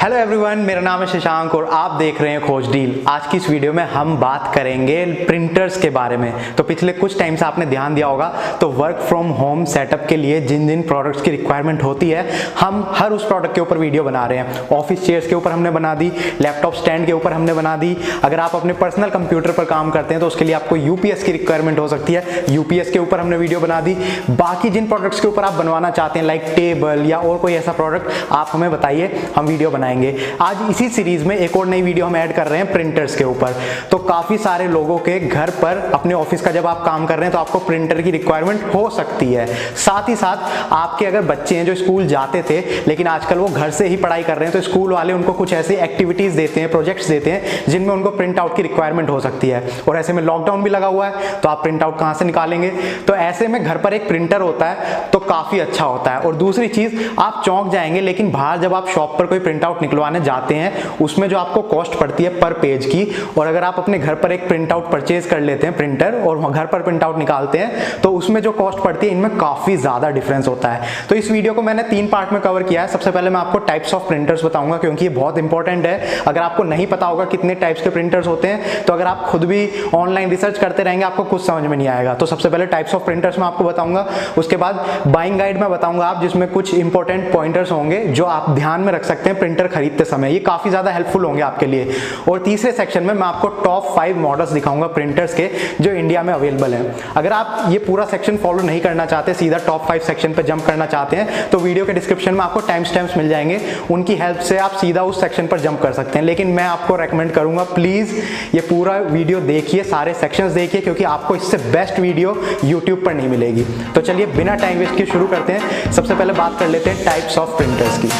Hello everyone, मेरा नाम है शशांक और आप देख रहे हैं खोज डील। आज की इस वीडियो में हम बात करेंगे प्रिंटर्स के बारे में। तो पिछले कुछ टाइम से आपने ध्यान दिया होगा तो वर्क फ्रॉम होम सेटअप के लिए जिन जिन प्रोडक्ट्स की रिक्वायरमेंट होती है हम हर उस प्रोडक्ट के ऊपर वीडियो बना रहे हैं। ऑफिस चेयर्स के ऊपर हमने बना दी, लैपटॉप स्टैंड के ऊपर हमने बना दी। अगर आप अपने पर्सनल कंप्यूटर पर काम करते हैं तो उसके लिए आपको यूपीएस की रिक्वायरमेंट हो सकती है, यूपीएस के ऊपर हमने वीडियो बना दी। बाकी जिन प्रोडक्ट्स के ऊपर आप बनवाना चाहते हैं लाइक टेबल या और कोई ऐसा प्रोडक्ट आप हमें बताइए, हम वीडियो बनाएंगे। आज इसी सीरीज में एक और नई वीडियो हम ऐड कर रहे हैं प्रिंटर्स के ऊपर। तो काफी सारे लोगों के घर पर अपने ऑफिस का जब आप काम कर रहे हैं तो आपको प्रिंटर की रिक्वायरमेंट हो सकती है। साथ ही साथ आपके अगर बच्चे हैं जो स्कूल जाते थे लेकिन आजकल वो घर से ही पढ़ाई कर रहे हैं तो स्कूल वाले उनको कुछ ऐसी एक्टिविटीज देते हैं, प्रोजेक्ट्स देते हैं जिनमें उनको प्रिंट आउट की रिक्वायरमेंट हो सकती है। और ऐसे में लॉकडाउन भी लगा हुआ है तो आप प्रिंट आउट कहां से निकालेंगे। तो ऐसे में घर पर एक प्रिंटर होता है तो काफी अच्छा होता है। और दूसरी चीज, आप चौंक जाएंगे लेकिन बाहर जब आप शॉप पर कोई प्रिंट आउट निकलवाने जाते हैं उसमें जो आपको कॉस्ट पड़ती है पर पेज की, और अगर आप अपने घर पर एक प्रिंट आउट परचेज कर लेते हैं प्रिंटर और घर पर प्रिंट आउट निकालते हैं तो उसमें जो कॉस्ट पड़ती है इनमें काफी ज्यादा डिफरेंस होता है। तो इस वीडियो को मैंने 3 पार्ट में कवर किया है। सबसे पहले मैं आपको टाइप्स ऑफ प्रिंटर्स बताऊंगा क्योंकि ये बहुत इंपॉर्टेंट है। अगर आपको नहीं पता होगा कितने टाइप्स के प्रिंटर्स होते हैं तो अगर आप खुद भी ऑनलाइन रिसर्च करते रहेंगे आपको कुछ समझ में नहीं आएगा। तो सबसे पहले टाइप्स ऑफ प्रिंटर्स मैं आपको बताऊंगा, उसके बाद बाइंग गाइड में बताऊंगा आप, जिसमें कुछ इंपॉर्टेंट पॉइंटर्स होंगे जो आप ध्यान में रख सकते हैं प्रिंटर खरीदते समय। ये काफी ज्यादा हेल्पफुल होंगे आपके लिए। और तीसरे सेक्शन में मैं आपको टॉप 5 मॉडल्स दिखाऊंगा प्रिंटर्स के जो इंडिया में अवेलेबल हैं। अगर आप ये पूरा सेक्शन फॉलो नहीं करना चाहते, सीधा टॉप 5 सेक्शन पे जंप करना चाहते हैं तो वीडियो के डिस्क्रिप्शन में आपको टाइम स्टैम्प्स मिल जाएंगे, उनकी हेल्प से आप सीधा उस सेक्शन पर जंप कर सकते हैं। लेकिन मैं आपको रेकमेंड करूंगा प्लीज ये पूरा वीडियो देखिए, सारे सेक्शंस देखिए, क्योंकि आपको इससे बेस्ट वीडियो यूट्यूब पर नहीं मिलेगी। तो चलिए बिना टाइम वेस्ट किए शुरू करते हैं। सबसे पहले बात कर लेते हैं टाइप्स ऑफ प्रिंटर्स की।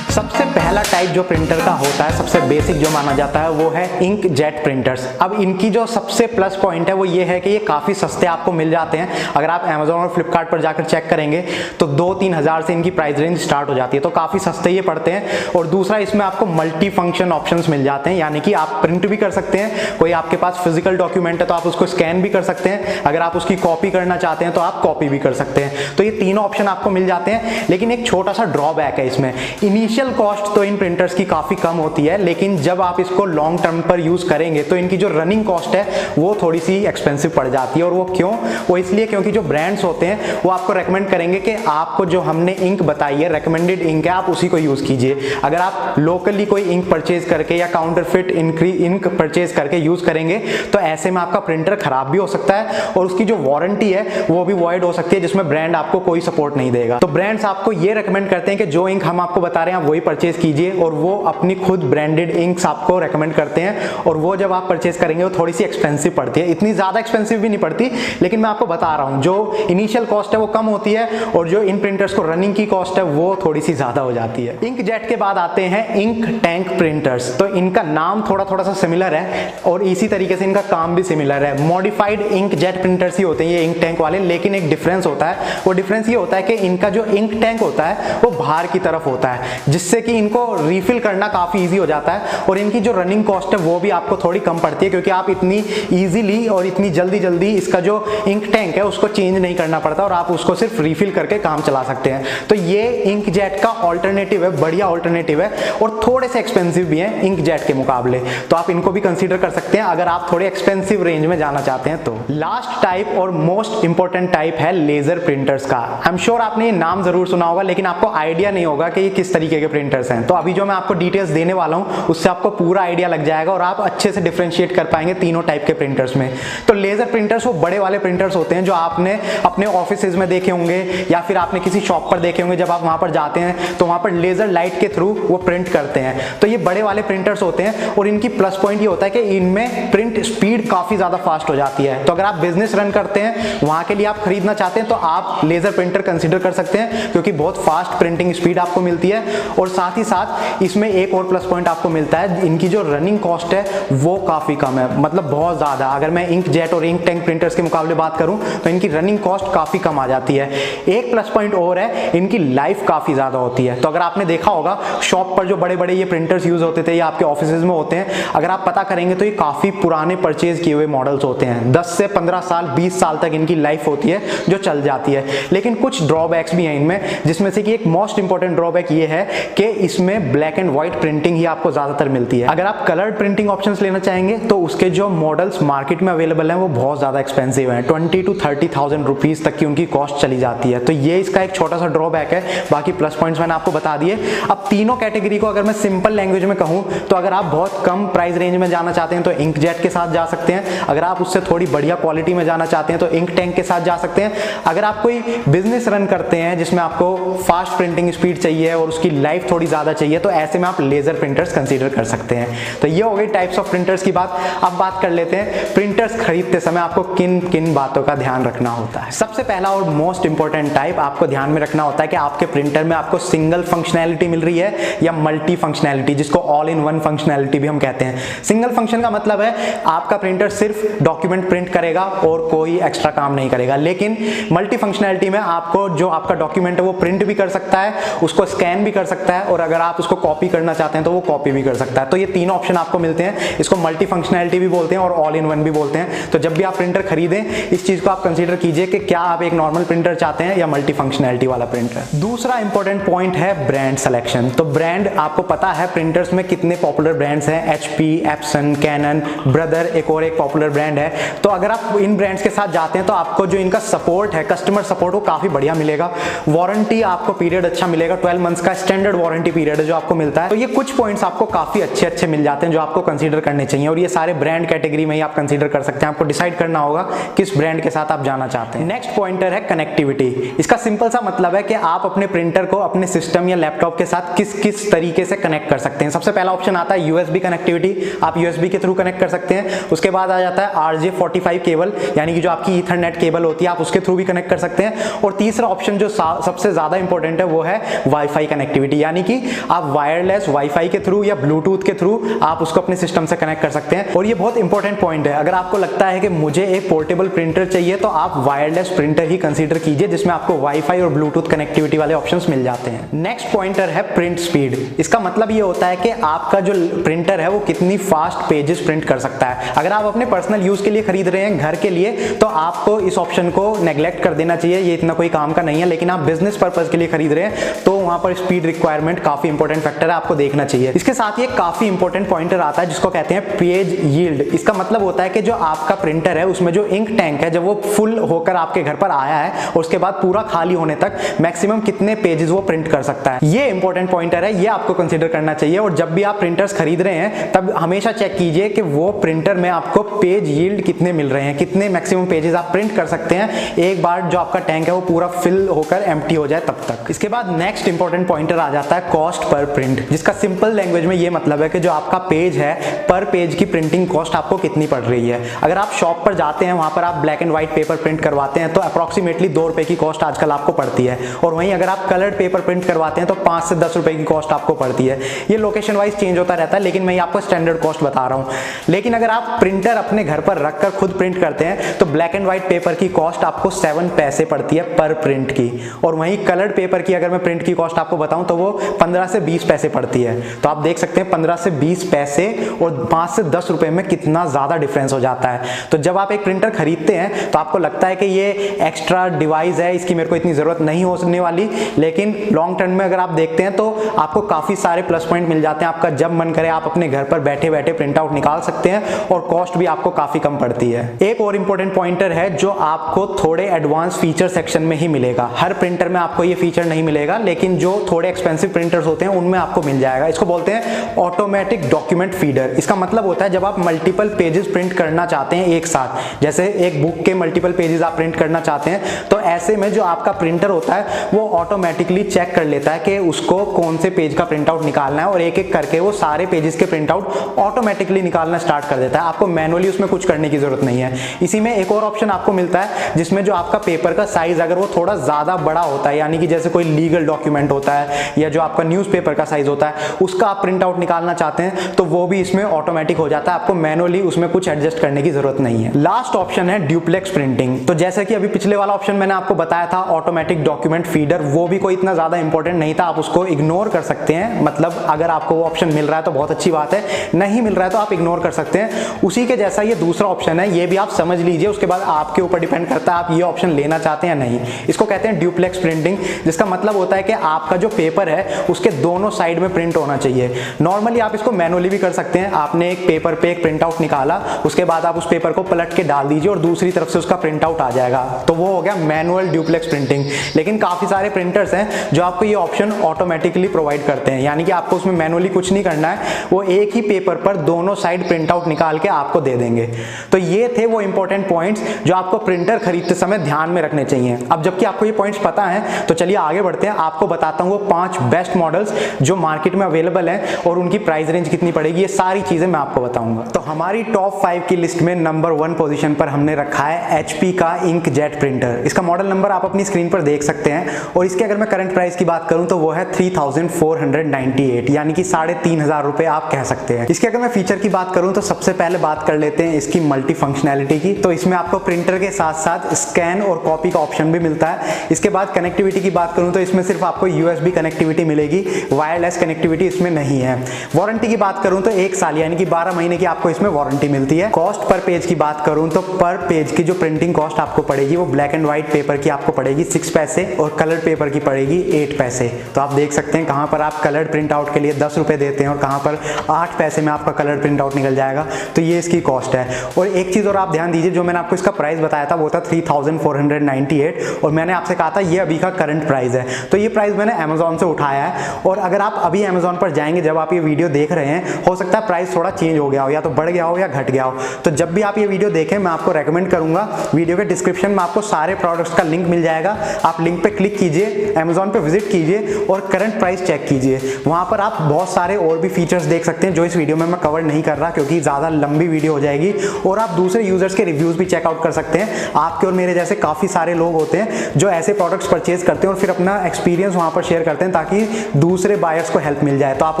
सबसे पहला टाइप जो प्रिंटर का होता है, सबसे बेसिक जो माना जाता है वो है इंक जेट प्रिंटर्स। अब इनकी जो सबसे प्लस पॉइंट है वो ये है कि ये काफी सस्ते आपको मिल जाते हैं। अगर आप अमेजोन और फ्लिपकार्ट पर जाकर चेक करेंगे तो 2-3 हज़ार से इनकी प्राइस रेंज स्टार्ट हो जाती है, तो काफी सस्ते ये पड़ते हैं। और दूसरा, इसमें आपको मल्टी फंक्शन ऑप्शंस मिल जाते हैं, यानी कि आप प्रिंट भी कर सकते हैं। कोई आपके पास फिजिकल डॉक्यूमेंट है तो आप उसको स्कैन भी कर सकते हैं, अगर आप उसकी कॉपी करना चाहते हैं तो आप कॉपी भी कर सकते हैं। तो ये तीनों ऑप्शन आपको मिल जाते हैं। लेकिन एक छोटा सा ड्रॉबैक है इसमें, इनिशियल कॉस्ट तो इन प्रिंटर्स की काफी कम होती है, लेकिन जब आप इसको लॉन्ग टर्म पर यूज करेंगे तो इनकी जो रनिंग कॉस्ट है वो थोड़ी सी एक्सपेंसिव पड़ जाती है। और वो क्यों? वो इसलिए क्योंकि जो ब्रांड्स होते हैं वो आपको रेकमेंड करेंगे कि आपको जो हमने इंक बताई है, रेकमेंडेड इंक है, आप उसी को यूज कीजिए। अगर आप लोकली कोई इंक परचेज करके या काउंटरफिट इंक परचेज करके यूज करेंगे तो ऐसे में आपका प्रिंटर खराब भी हो सकता है और उसकी जो वारंटी है वो भी वॉइड हो सकती है, जिसमें ब्रांड आपको कोई सपोर्ट नहीं देगा। तो ब्रांड्स आपको ये रेकमेंड करते हैं कि जो इंक हम आपको बता रहे हैं आप वही परचेज कीजिए, और वो अपनी खुद ब्रांडेड इंक्स आपको रेकमेंड करते हैं। और वो जब आप परचेज करेंगे वो थोड़ी सी एक्सपेंसिव पड़ती है, इतनी ज्यादा एक्सपेंसिव भी नहीं पड़ती, लेकिन मैं आपको बता रहा हूं जो इनिशियल कॉस्ट है वो कम होती है और जो इन प्रिंटर्स को रनिंग की कॉस्ट है वो थोड़ी सी ज्यादा हो जाती है। इंक जेट के बाद आते हैं इंक टैंक प्रिंटर्स। तो इनका नाम थोड़ा सा सिमिलर है और इसी तरीके से इनका काम भी सिमिलर है। मॉडिफाइड इंक जेट प्रिंटर्स ही होते हैं ये इंक टैंक वाले, लेकिन एक डिफरेंस होता है। वो डिफरेंस ये होता है कि इनका जो इंक टैंक होता है वो बाहर की तरफ होता है, जिससे कि इनको रिफिल करना काफी इजी हो जाता है और इनकी जो रनिंग कॉस्ट है वो भी आपको थोड़ी कम पड़ती है, क्योंकि आप इतनी इजीली और इतनी जल्दी इसका जो इंक टैंक है उसको चेंज नहीं करना पड़ता और आप उसको सिर्फ रिफिल करके काम चला सकते हैं। तो ये इंक जेट का ऑल्टरनेटिव है, बढ़िया ऑल्टरनेटिव है और थोड़े से एक्सपेंसिव भी है इंक जेट के मुकाबले। तो आप इनको भी कंसीडर कर सकते हैं अगर आप थोड़े एक्सपेंसिव रेंज में जाना चाहते हैं तो। लास्ट टाइप और मोस्ट इंपॉर्टेंट टाइप है लेजर प्रिंटर्स का। आई एम श्योर आपने ये नाम जरूर सुना होगा लेकिन आपको आइडिया नहीं होगा कि ये किस तरीके के प्रिंटर्स हैं। तो अभी जो मैं आपको डिटेल्स देने वाला हूं उससे आपको पूरा आइडिया लग जाएगा और आप अच्छे से डिफरेंशिएट कर पाएंगे तीनों टाइप के प्रिंटर्स में। तो लेजर प्रिंटर्स वो बड़े वाले प्रिंटर्स होते हैं जो आपने अपने ऑफिसेज में देखे होंगे या फिर आपने किसी शॉप पर देखे होंगे। जब आप वहां पर जाते हैं तो वहां पर लेजर लाइट के थ्रू वो प्रिंट करते हैं। तो ये बड़े वाले प्रिंटर्स होते हैं और इनकी प्लस पॉइंट ये होता है कि इनमें प्रिंट स्पीड काफी ज्यादा फास्ट हो जाती है। तो अगर आप बिजनेस रन करते हैं, वहां के लिए आप खरीदना चाहते हैं तो आप लेजर प्रिंटर कंसीडर कर सकते हैं, क्योंकि बहुत फास्ट प्रिंटिंग स्पीड आपको मिलती है और साथ ही साथ इसमें एक और प्लस पॉइंट आपको मिलता है, इनकी जो रनिंग कॉस्ट है वो काफ़ी कम है, मतलब बहुत ज़्यादा। अगर मैं इंकजेट और इंक टैंक प्रिंटर्स के मुकाबले बात करूं तो इनकी रनिंग कॉस्ट काफ़ी कम आ जाती है। एक प्लस पॉइंट और है, इनकी लाइफ काफ़ी ज़्यादा होती है। तो अगर आपने देखा होगा शॉप पर जो बड़े बड़े ये प्रिंटर्स यूज़ होते थे या आपके ऑफिसेज में होते हैं, अगर आप पता करेंगे तो ये काफ़ी पुराने परचेज किए हुए मॉडल्स होते हैं। 10 से 15 साल 20 साल तक इनकी लाइफ होती है जो चल जाती है। लेकिन कुछ ड्रॉबैक्स भी हैं इनमें, जिसमें से कि एक मोस्ट इंपॉर्टेंट ड्रॉबैक ये है कि इसमें ब्लैक एंड व्हाइट प्रिंटिंग ही आपको ज़्यादातर मिलती है। अगर आप कलर्ड प्रिंटिंग ऑप्शंस लेना चाहेंगे तो उसके जो मॉडल्स मार्केट में अवेलेबल हैं वो बहुत ज़्यादा एक्सपेंसिव हैं, 20 to 30,000 रुपीज़ तक की उनकी कॉस्ट चली जाती है। तो ये इसका एक छोटा सा ड्रॉबैक है, बाकी प्लस पॉइंट्स मैंने आपको बता दिए। अब तीनों कैटेगरी को अगर मैं सिंपल लैंग्वेज में कहूँ तो अगर आप बहुत कम प्राइस रेंज में जाना चाहते हैं तो इंकजेट के साथ जा सकते हैं। अगर आप उससे थोड़ी बढ़िया क्वालिटी में जाना चाहते हैं तो इंक टैंक के साथ जा सकते हैं। अगर आप कोई बिजनेस रन करते हैं जिसमें आपको फास्ट प्रिंटिंग स्पीड चाहिए और उसकी लाइफ थोड़ी ज़्यादा चाहिए तो ऐसे में आप लेजर प्रिंटर्स कंसीडर कर सकते हैं। तो ये हो गई टाइप्स ऑफ प्रिंटर्स की बात। अब बात कर लेते हैं प्रिंटर्स खरीदते समय आपको किन किन बातों का ध्यान रखना होता है। सबसे पहला और मोस्ट इंपॉर्टेंट टाइप आपको ध्यान में रखना होता है कि आपके प्रिंटर में आपको सिंगल फंक्शनैलिटी मिल रही है या मल्टी फंक्शनैलिटी, जिसको ऑल इन वन फंक्शनैलिटी भी हम कहते हैं। सिंगल फंक्शन का मतलब है आपका प्रिंटर सिर्फ डॉक्यूमेंट प्रिंट करेगा और कोई एक्स्ट्रा काम नहीं करेगा। लेकिन मल्टी फंक्शनैलिटी में आपको जो आपका डॉक्यूमेंट है वो प्रिंट भी कर सकता है, उसको स्कैन भी कर सकता है, और अगर आप उसको कॉपी करना चाहते हैं तो वो कॉपी भी कर सकता है। तो ये तीनों ऑप्शन आपको मिलते हैं। इसको मल्टी फंक्शनैलिटी भी बोलते हैं और ऑल इन वन भी बोलते हैं। तो जब भी आप प्रिंटर खरीदें इस चीज को आप कंसीडर कीजिए कि क्या आप एक नॉर्मल प्रिंटर चाहते हैं या मल्टी फंक्शनैलिटी वाला प्रिंटर। दूसरा इंपॉर्टेंट पॉइंट है ब्रांड सिलेक्शन। तो ब्रांड आपको पता है प्रिंटर्स में कितने पॉपुलर ब्रांड्स हैं, HP, एप्सन, कैनन, ब्रदर एक और एक पॉपुलर ब्रांड है। तो अगर आप इन ब्रांड्स के साथ जाते हैं तो आपको जो इनका सपोर्ट है, कस्टमर सपोर्ट, वो काफी बढ़िया मिलेगा। वारंटी आपको पीरियड अच्छा मिलेगा, 12 मंथ्स का स्टैंडर्ड वारंटी पीरियड है जो आपको मिलता है। तो ये कुछ पॉइंट्स आपको काफी अच्छे मिल जाते हैं जो आपको कंसीडर करने चाहिए, और ये सारे ब्रांड कैटेगरी में ही आप कंसीडर कर सकते हैं। आपको डिसाइड करना होगा किस ब्रांड के साथ आप जाना चाहते हैं। नेक्स्ट पॉइंटर है कनेक्टिविटी। इसका सिंपल सा मतलब है कि आप अपने प्रिंटर को अपने सिस्टम या लैपटॉप के साथ किस किस तरीके से कनेक्ट कर सकते हैं। सबसे पहला ऑप्शन आता है USB कनेक्टिविटी, आप USB के थ्रू कनेक्ट कर सकते हैं। उसके बाद आ जाता है RJ45 केबल, यानी कि जो आपकी ईथरनेट केबल होती है आप उसके थ्रू भी कनेक्ट कर सकते हैं। और तीसरा ऑप्शन जो सबसे ज्यादा इंपॉर्टेंट है वो है वाईफाई कनेक्टिविटी, यानी कि आप वायरलेस वाईफाई के थ्रू या ब्लूटूथ के थ्रू आप उसको अपने सिस्टम से कनेक्ट कर सकते हैं। और ये बहुत इंपॉर्टेंट पॉइंट है, अगर आपको लगता है कि मुझे एक पोर्टेबल प्रिंटर चाहिए तो आप वायरलेस प्रिंटर ही कंसीडर कीजिए जिसमें आपको वाईफाई और ब्लूटूथ कनेक्टिविटी वाले ऑप्शंस मिल जाते हैं। नेक्स्ट पॉइंटर है प्रिंट स्पीड। इसका मतलब ये होता है कि आपका जो प्रिंटर है वो कितनी फास्ट पेजेस प्रिंट कर सकता है। अगर आप अपने पर्सनल यूज के लिए खरीद रहे हैं, घर के लिए, तो आपको इस ऑप्शन को नेग्लेक्ट कर देना चाहिए, ये इतना कोई काम का नहीं है। लेकिन आप बिजनेस पर्पज के लिए खरीद रहे हैं तो वहां पर स्पीड रिक्वायरमेंट काफी इंपॉर्टेंट फैक्टर है, आपको देखना चाहिए। इसके साथ ही एक काफी इंपॉर्टेंट पॉइंटर आता है जिसको कहते हैं पेज यील्ड। इसका मतलब होता है कि जो आपका प्रिंटर है उसमें जो इंक टैंक है जब वो फुल होकर आपके घर पर आया है और उसके बाद पूरा खाली होने तक मैक्सिमम कितने पेजेस वो प्रिंट कर सकता है, ये इंपॉर्टेंट पॉइंटर है, ये आपको कंसीडर करना चाहिए। और जब भी आप प्रिंटर्स खरीद रहे हैं तब हमेशा चेक कीजिए कि वो प्रिंटर में आपको पेज यील्ड कितने मिल रहे हैं, कितने मैक्सिमम पेजेस आप प्रिंट कर सकते हैं एक बार जो आपका टैंक है वो पूरा फिल होकर एम्प्टी हो जाए तब तक। इसके बाद नेक्स्ट इंपॉर्टेंट पॉइंटर आ जाता है कॉस्ट पर प्रिंट, जिसका सिंपल लैंग्वेज में ये मतलब है कि जो आपका पेज है पर पेज की प्रिंटिंग कॉस्ट आपको कितनी पड़ रही है। अगर आप शॉप पर जाते हैं वहां पर आप black and white paper print करवाते हैं तो अप्रोक्सीमेटली 2 रुपए की कॉस्ट आजकल आपको पड़ती है, और वहीं अगर आप कलर्ड पेपर प्रिंट करवाते हैं तो 5 से 10 रुपए की कॉस्ट आपको पड़ती है। ये लोकेशन वाइज चेंज होता रहता है, लेकिन मैं आपको स्टैंडर्ड कॉस्ट बता रहा हूं। लेकिन अगर आप प्रिंटर अपने घर पर रखकर खुद प्रिंट करते हैं तो ब्लैक एंड व्हाइट पेपर की कॉस्ट आपको 7 पैसे पड़ती है पर प्रिंट की, और वहीं कलर्ड पेपर की अगर मैं प्रिंट की कॉस्ट आपको बताऊं तो वो 15 से 20 पैसे पड़ती है। तो आप देख सकते हैं 15 से 20 पैसे और 5 से 10 रुपए में कितना ज्यादा डिफरेंस हो जाता है। तो जब आप एक प्रिंटर खरीदते हैं तो आपको लगता है कि ये एक्स्ट्रा डिवाइस है, इसकी मेरे को इतनी जरूरत नहीं होने वाली, लेकिन लॉन्ग टर्म में अगर आप देखते हैं तो आपको काफी सारे प्लस पॉइंट मिल जाते हैं। आपका जब मन करे आप अपने घर पर बैठे बैठे प्रिंट आउट निकाल सकते हैं और कॉस्ट भी आपको काफी कम पड़ती है। एक और इंपॉर्टेंट पॉइंटर है जो आपको थोड़े एडवांस फीचर सेक्शन में ही मिलेगा, हर प्रिंटर में आपको ये फीचर नहीं मिलेगा, लेकिन जो थोड़े एक्सपेंसिव प्रिंटर्स होते हैं उनमें आपको मिल जाएगा। इसको बोलते हैं ऑटोमेटिक डॉक्यूमेंट फीडर। इसका मतलब होता है जब आप मल्टीपल पेजेस प्रिंट करना चाहते हैं एक साथ, जैसे एक बुक के मल्टीपल पेजेस आप प्रिंट करना चाहते हैं, तो ऐसे में जो आपका प्रिंटर होता है वो ऑटोमेटिकली चेक कर लेता है कि उसको कौन से पेज का प्रिंट आउट निकालना है, और एक एक करके वो सारे पेजेस के प्रिंट आउट ऑटोमेटिकली निकालना स्टार्ट कर देता है। आपको मैनुअली उसमें कुछ करने की जरूरत नहीं है। इसी में एक और ऑप्शन आपको मिलता है जिसमें जो आपका पेपर का साइज अगर वो थोड़ा ज्यादा बड़ा होता है, यानी कि जैसे कोई लीगल डॉक्यूमेंट होता है या जो आपका न्यूज़पेपर न्यूज़पेपर का साइज होता है उसका आप प्रिंट आउट निकालना चाहते हैं तो वो भी इसमें ऑटोमेटिक हो जाता है, आपको मैनुअली उसमें कुछ एडजस्ट करने की जरूरत नहीं है। लास्ट ऑप्शन है ड्यूप्लेक्स प्रिंटिंग। तो जैसे कि अभी पिछले वाला ऑप्शन मैंने आपको बताया था ऑटोमेटिक डॉक्यूमेंट फीडर, वो भी कोई इतना ज्यादा इंपॉर्टेंट नहीं था, आप उसको इग्नोर कर सकते हैं। मतलब अगर आपको वो ऑप्शन मिल रहा है तो बहुत अच्छी बात है, नहीं मिल रहा है तो आप इग्नोर कर सकते हैं। उसी के जैसा ये दूसरा ऑप्शन है, ये भी आप समझ लीजिए, उसके बाद आपके ऊपर डिपेंड करता है आप ये ऑप्शन लेना चाहते हैं या नहीं। इसको कहते हैं ड्यूप्लेक्स प्रिंटिंग, जिसका मतलब होता है कि आपका जो पेपर है उसके दोनों साइड में प्रिंट होना चाहिए। नॉर्मली आप इसको मैनुअली भी कर सकते हैं, आपने एक पेपर पे एक प्रिंट आउट निकाला, उसके बाद आप उस पेपर को पलट के डाल दीजिए और दूसरी तरफ से उसका प्रिंट आउट आ जाएगा, तो वो हो गया मैनुअल ड्यूप्लेक्स प्रिंटिंग। लेकिन काफी सारे प्रिंटर्स हैं जो आपको ये ऑप्शन ऑटोमेटिकली प्रोवाइड करते हैं, यानी कि आपको उसमें मैनुअली कुछ नहीं करना है, वो एक ही पेपर पर दोनों साइड प्रिंट आउट निकाल के आपको दे देंगे। तो ये थे वो इंपॉर्टेंट पॉइंट्स जो आपको प्रिंटर खरीदते समय ध्यान में रखने चाहिए। अब जबकि आपको ये पॉइंट्स पता है तो चलिए आगे बढ़ते हैं, आपको बताता हूँ वो 5 बेस्ट मॉडल्स जो मार्केट में अवेलेबल हैं और उनकी प्राइस रेंज कितनी पड़ेगी, ये सारी चीजें मैं आपको बताऊंगा। तो हमारी टॉप 5 की लिस्ट में नंबर 1 पोजीशन पर हमने रखा है HP का इंकजेट प्रिंटर। इसका मॉडल नंबर आप अपनी स्क्रीन पर देख सकते हैं और इसके अगर मैं करंट प्राइस की बात करूं तो वो है 3498, यानी कि 3500 रुपए आप कह सकते हैं। इसके अगर मैं फीचर की बात करूं तो सबसे पहले बात कर लेते हैं इसकी मल्टी फंक्शनैलिटी की। तो इसमें आपको प्रिंटर के साथ साथ स्कैन और कॉपी का ऑप्शन भी मिलता है। इसके बाद कनेक्टिविटी की बात करूं तो इसमें सिर्फ आपको USB कनेक्टिविटी मिलेगी, वायरलेस कनेक्टिविटी इसमें नहीं है। वारंटी की बात करूं तो 1 साल यानी कि 12 महीने की आपको इसमें वारंटी मिलती है। कॉस्ट पर पेज की बात करूं तो पर पेज की जो प्रिंटिंग कॉस्ट आपको पड़ेगी वो ब्लैक एंड व्हाइट पेपर की आपको पड़ेगी 6 पैसे और कलर पेपर की पड़ेगी 8 पैसे। तो आप देख सकते हैं कहां पर आप कलर प्रिंट आउट के लिए 10 रुपए देते हैं और कहां पर 8 पैसे में आपका कलर प्रिंट आउट निकल जाएगा। तो ये इसकी कॉस्ट है। और एक चीज और आप ध्यान दीजिए, जो मैंने आपको इसका प्राइस बताया था वो था 3498 और मैंने आपसे कहा था ये अभी का करंट प्राइस है। तो ये प्राइस मैंने Amazon से उठाया है और अगर आप अभी Amazon पर जाएंगे, जब आप ये वीडियो देख रहे हैं, हो सकता है प्राइस थोड़ा चेंज हो गया हो, या तो बढ़ गया हो या घट गया हो। तो जब भी आप ये वीडियो देखें मैं आपको रेकमेंड करूंगा, वीडियो के डिस्क्रिप्शन में आपको सारे प्रोडक्ट्स का लिंक मिल जाएगा, आप लिंक पे क्लिक कीजिए, Amazon पे विजिट कीजिए और करंट प्राइस चेक कीजिए। वहां पर आप बहुत सारे और भी फीचर्स देख सकते हैं जो इस वीडियो में मैं कवर नहीं कर रहा क्योंकि ज्यादा लंबी वीडियो हो जाएगी। और आप दूसरे यूजर्स के रिव्यूज भी चेकआउट कर सकते हैं। आपके और मेरे जैसे काफी सारे लोग होते हैं जो ऐसे प्रोडक्ट्स परचेज करते हैं और फिर अपना एक्सपीरियंस वहां पर शेयर करते हैं ताकि दूसरे बायर्स को हेल्प मिल जाए। तो आप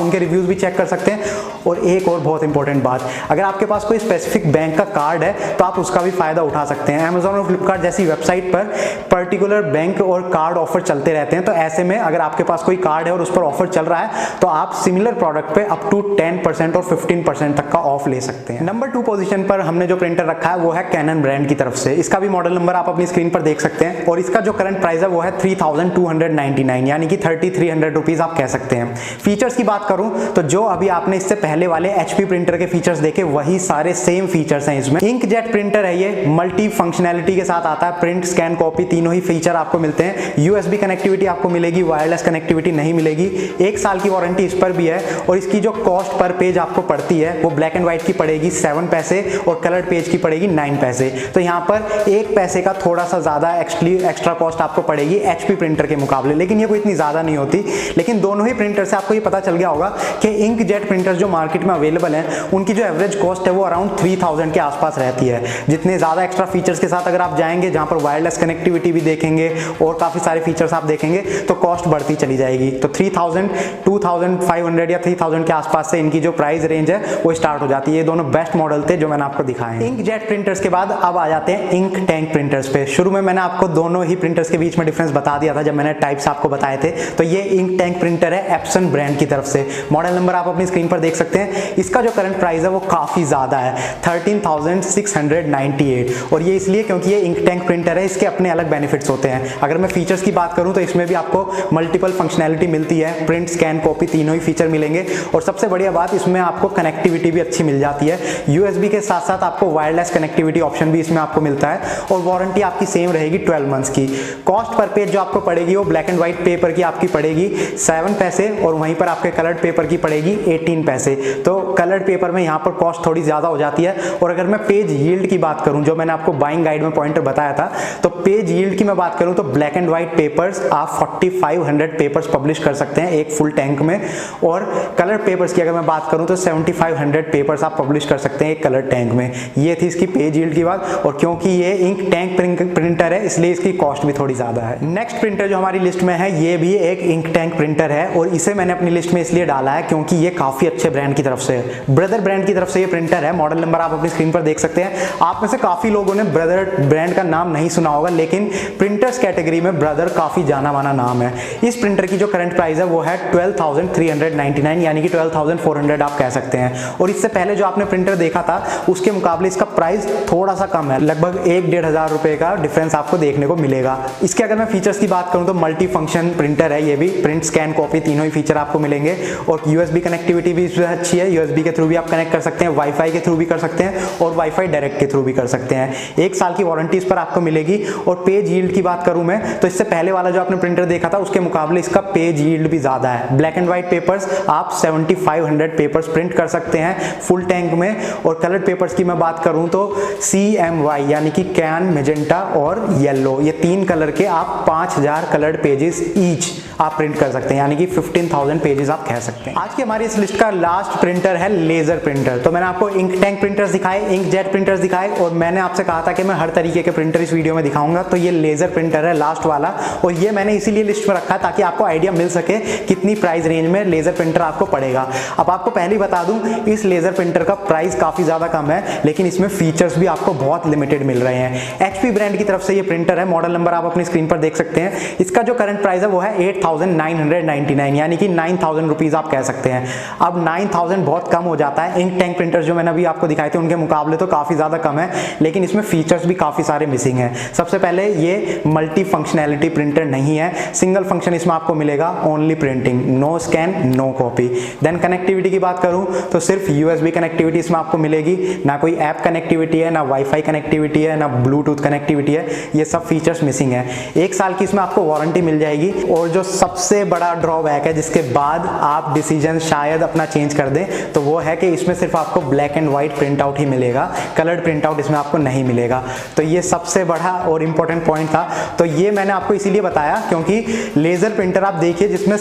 उनके रिव्यूज भी चेक कर सकते हैं। और एक और बहुत इंपॉर्टेंट बात, अगर आपके पास कोई स्पेसिफिक बैंक का कार्ड है तो आप उसका भी फायदा उठा सकते हैं। Amazon और फ्लिपकार्ट जैसी वेबसाइट पर पर्टिकुलर बैंक और कार्ड ऑफर चलते रहते हैं। तो ऐसे में अगर आपके पास कोई कार्ड है और उस पर ऑफर चल रहा है तो आप सिमिलर प्रोडक्ट पे अप टू 10% और 15% तक का ऑफ ले सकते हैं। नंबर 2 पोजीशन पर हमने जो प्रिंटर रखा है वो है Canon ब्रांड की तरफ से। इसका भी मॉडल नंबर आप अपनी स्क्रीन पर देख सकते हैं और इसका जो करंट प्राइस है वो है 3299, यानी कि 3300 रुपीज आप कह सकते हैं। फीचर्स की बात करूं तो जो अभी आपने इससे पहले वाले HP प्रिंटर के फीचर्स देखे वही सारे सेम फीचर्स हैं इसमें। इंकजेट प्रिंटर है ये, मल्टी फंक्शनैलिटी के साथ आता है, प्रिंट स्कैन कॉपी तीनों ही फीचर आपको मिलते हैं। USB कनेक्टिविटी आपको मिलेगी, वायरलेस कनेक्टिविटी नहीं मिलेगी। 1 साल की वारंटी इस पर भी है और इसकी जो कॉस्ट पर पेज आपको पड़ती है वो ब्लैक एंड व्हाइट की पड़ेगी 7 पैसे और कलर्ड पेज की पड़ेगी 9 पैसे। तो यहाँ पर 1 पैसे का थोड़ा सा ज्यादा एक्स्ट्रा कॉस्ट आपको पड़ेगी HP प्रिंटर के मुकाबले, लेकिन ये कोई इतनी ज्यादा नहीं होती। लेकिन दोनों ही प्रिंटर से आपको ये पता चल गया होगा कि इंकजेट प्रिंटर्स जो मार्केट में अवेलेबल हैं उनकी जो एवरेज कॉस्ट है वो अराउंड 3000 के आसपास रहती है। जितने ज्यादा एक्स्ट्रा फीचर्स के साथ अगर आप जाएंगे, जहां पर वायरलेस कनेक्टिविटी भी देखेंगे और काफी सारे फीचर्स आप देखेंगे, तो कॉस्ट बढ़ती चली जाएगी। तो 3000, 2500 या 3000 के आसपास से इनकी जो प्राइस रेंज है वो स्टार्ट हो जाती है। ये दोनों बेस्ट मॉडल थे जो मैंने आपको दिखाए हैं। इंकजेट प्रिंटर्स के बाद अब आ जाते हैं इंक टैंक प्रिंटर्स पे। शुरू में मैंने आपको दोनों ही प्रिंटर्स के बीच में डिफरेंस बता दिया था जब मैंने टाइप्स आपको बताए थे। तो ये इंक टैंक प्रिंटर है एप्सन ब्रांड की तरफ से। मॉडल नंबर आप अपनी स्क्रीन पर देख सकते हैं। इसका जो करंट प्राइस है वो काफी ज्यादा है, 13,698। और ये इसलिए क्योंकि ये इंक टैंक प्रिंटर है, इसके अपने अलग बेनिफिट्स होते हैं। अगर मैं फीचर्स की बात करूं तो इसमें भी आपको मल्टीपल फंक्शनैलिटी मिलती है, प्रिंट स्कैन कॉपी तीनों ही फीचर मिलेंगे। और सबसे बढ़िया बात, इसमें आपको कनेक्टिविटी भी अच्छी मिल जाती है। USB के साथ साथ आपको वायरलेस कनेक्टिविटी ऑप्शन भी इसमें आपको मिलता है और वारंटी आपकी सेम रहेगी 12 मंथ्स की। कॉस्ट पर पेज जो आपको पड़ेगी वो ब्लैक एंड व्हाइट पेपर की आपकी पड़ेगी 7 पैसे और वहीं पर आपके कलर्ड पेपर की पड़ेगी 18 पैसे। तो कलर्ड पेपर में यहाँ पर कॉस्ट थोड़ी ज्यादा हो जाती है। और अगर मैं पेज यील्ड की बात करूं, जो मैंने आपको बाइंग गाइड में पॉइंटर बताया था, तो पेज यील्ड की मैं बात करूं तो ब्लैक एंड व्हाइट पेपर्स आप 4500 पेपर्स पब्लिश कर सकते हैं एक फुल टैंक में। और कलर पेपर्स की अगर मैं बात करूं तो 7500 पेपर्स आप पब्लिश कर सकते हैं एक कलर टैंक में। ये थी इसकी पेज यील्ड की बात। और क्योंकि ये इंक टैंक प्रिंटर है इसलिए इसकी कॉस्ट भी थोड़ी ज्यादा है। नेक्स्ट प्रिंटर जो हमारी लिस्ट में है ये भी एक इंक टैंक प्रिंटर है। है और इसे मैंने अपनी लिस्ट में इसलिए डाला है क्योंकि ये काफ़ी अच्छे ब्रांड की तरफ से है। ब्रदर ब्रांड की तरफ से ये प्रिंटर है। मॉडल नंबर आप अपनी स्क्रीन पर देख सकते हैं। आप में से काफ़ी लोगों ने ब्रदर ब्रांड का नाम नहीं सुना होगा, लेकिन प्रिंटर्स कैटेगरी में ब्रदर काफ़ी जाना माना नाम है। इस प्रिंटर की जो करंट प्राइस है वो है 12,399 यानी कि 12,400 आप कह सकते हैं। और इससे पहले जो आपने प्रिंटर देखा था उसके मुकाबले इसका प्राइस थोड़ा सा कम है, लगभग 1-1.5 हज़ार रुपए का डिफरेंस आपको देखने को मिलेगा। इसके अगर मैं फीचर्स की बात करूं तो मल्टी फंक्शन प्रिंटर है ये भी, प्रिंट स्कैन कॉपी तीनों ही फीचर आपको मिलेंगे। और यूएसबी कनेक्टिविटी भी इसमें अच्छी है, यूएसबी के थ्रू भी आप कनेक्ट कर सकते हैं, वाईफाई के थ्रू भी कर सकते हैं और वाईफाई डायरेक्ट के थ्रू भी कर सकते हैं। 1 साल की वारंटी इस पर आपको मिलेगी। और पेज यील्ड की बात करूं मैं तो इससे पहले वाला जो आपने प्रिंटर देखा था उसके मुकाबले इसका पेज यील्ड भी ज्यादा है। ब्लैक एंड व्हाइट पेपर्स आप 7500 पेपर्स प्रिंट कर सकते हैं फुल टैंक में। और कलर्ड पेपर्स की मैं बात करूं तो CMY यानी कि कैन, मेजेंटा और येलो, ये 3 कलर के आप 5000 कलर्ड पेजेस ईच आप प्रिंट कर सकते हैं, यानी कि 15,000 पेजेस आप कह सकते हैं। आज की हमारी इस लिस्ट का लास्ट प्रिंटर है लेजर प्रिंटर। तो मैंने आपको इंक टैंक प्रिंटर्स दिखाए, इंक जेट प्रिंटर्स दिखाए और मैंने आपसे कहा था कि मैं हर तरीके के प्रिंटर इस वीडियो में दिखाऊंगा। तो ये लेजर प्रिंटर है लास्ट वाला, और ये मैंने इसीलिए लिस्ट में रखा है ताकि आपको आइडिया मिल सके कितनी प्राइस रेंज में लेजर प्रिंटर आपको पड़ेगा। अब आपको पहले ही बता दूं, इस लेजर प्रिंटर का प्राइस काफी ज्यादा कम है, लेकिन इसमें फीचर्स भी आपको बहुत लिमिटेड मिल रहे हैं। HP ब्रांड की तरफ से ये प्रिंटर है। मॉडल नंबर आप अपनी स्क्रीन पर देख सकते हैं। इसका जो करंट प्राइस है वो है 8,999 यानी कि 9,000 रुपीज आप कह सकते हैं। अब 9,000 बहुत कम हो जाता है। इंक टैंक प्रिंटर जो मैंने अभी आपको दिखाए थे उनके मुकाबले तो काफी ज्यादा कम है, लेकिन इसमें फीचर्स भी काफी सारे मिसिंग है। सबसे पहले ये मल्टी फंक्शनैलिटी प्रिंटर नहीं है, सिंगल फंक्शन इसमें आपको मिलेगा, only printing, no scan no copy. Then connectivity की बात करूं तो सिर्फ यूएसबी कनेक्टिविटी इसमें आपको मिलेगी, ना कोई ऐप कनेक्टिविटी है, ना वाईफाई कनेक्टिविटी है, ना ब्लूटूथ कनेक्टिविटी है। ये सब फीचर्स मिसिंग है। 1 साल की इसमें आपको वारंटी मिल जाएगी। और जो सबसे बड़ा ड्रॉबैक है जिसके बाद आप डिसीजन शायद अपना चेंज कर दें तो वो है कि इसमें सिर्फ आपको black and white print out ही मिलेगा, कलर्ड प्रिंट आउट इसमें आपको नहीं मिलेगा। तो ये सबसे बड़ा और इंपॉर्टेंट पॉइंट था। तो ये मैंने आपको इसीलिए बताया क्योंकि लेजर प्रिंटर आप देखिए जिसमें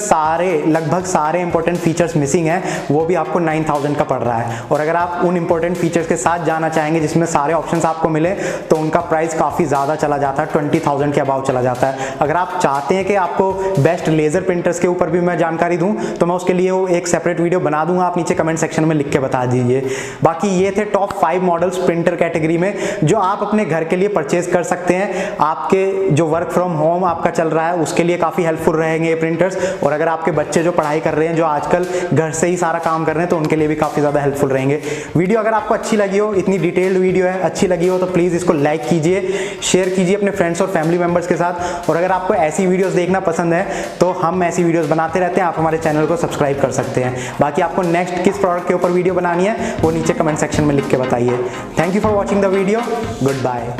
लगभग सारे इंपॉर्टेंट फीचर्स मिसिंग है, वो भी आपको 9,000 का पड़ रहा है। और अगर आप उन इंपॉर्टेंट फीचर्स के साथ जाना चाहेंगे जिसमें सारे ऑप्शंस आपको मिले तो उनका प्राइस काफी ज्यादा चला जाता है, 20,000 के अबाव चला जाता है। अगर आप चाहते हैं कि आपको बेस्ट लेजर प्रिंटर्स के ऊपर भी मैं जानकारी दूं तो मैं उसके लिए वो एक सेपरेट वीडियो बना दूंगा, आप नीचे कमेंट सेक्शन में लिख के बता दीजिए। बाकी ये थे टॉप 5 मॉडल्स प्रिंटर कैटेगरी में जो आप अपने घर के लिए परचेज कर सकते हैं। आपके जो वर्क फ्रॉम होम आपका चल रहा है उसके लिए काफी हेल्पफुल रहेंगे ये प्रिंटर्स, और अगर आपके बच्चे जो पढ़ाई कर रहे हैं, जो आजकल घर से ही सारा काम कर रहे हैं, तो उनके लिए भी काफी ज्यादा हेल्पफुल रहेंगे। वीडियो अगर आपको अच्छी लगी हो, इतनी डिटेल्ड वीडियो है, अच्छी लगी हो तो प्लीज इसको लाइक कीजिए, शेयर कीजिए अपने फ्रेंड्स और फैमिली मेंबर्स के साथ। और अगर आपको ऐसी वीडियोस देखना पसंद है तो हम ऐसी वीडियोस बनाते रहते हैं, आप हमारे चैनल को सब्सक्राइब कर सकते हैं। बाकी आपको नेक्स्ट किस प्रोडक्ट के ऊपर वीडियो बनानी है वो नीचे कमेंट सेक्शन में लिख के बताइए। Thank you for watching the video, good bye.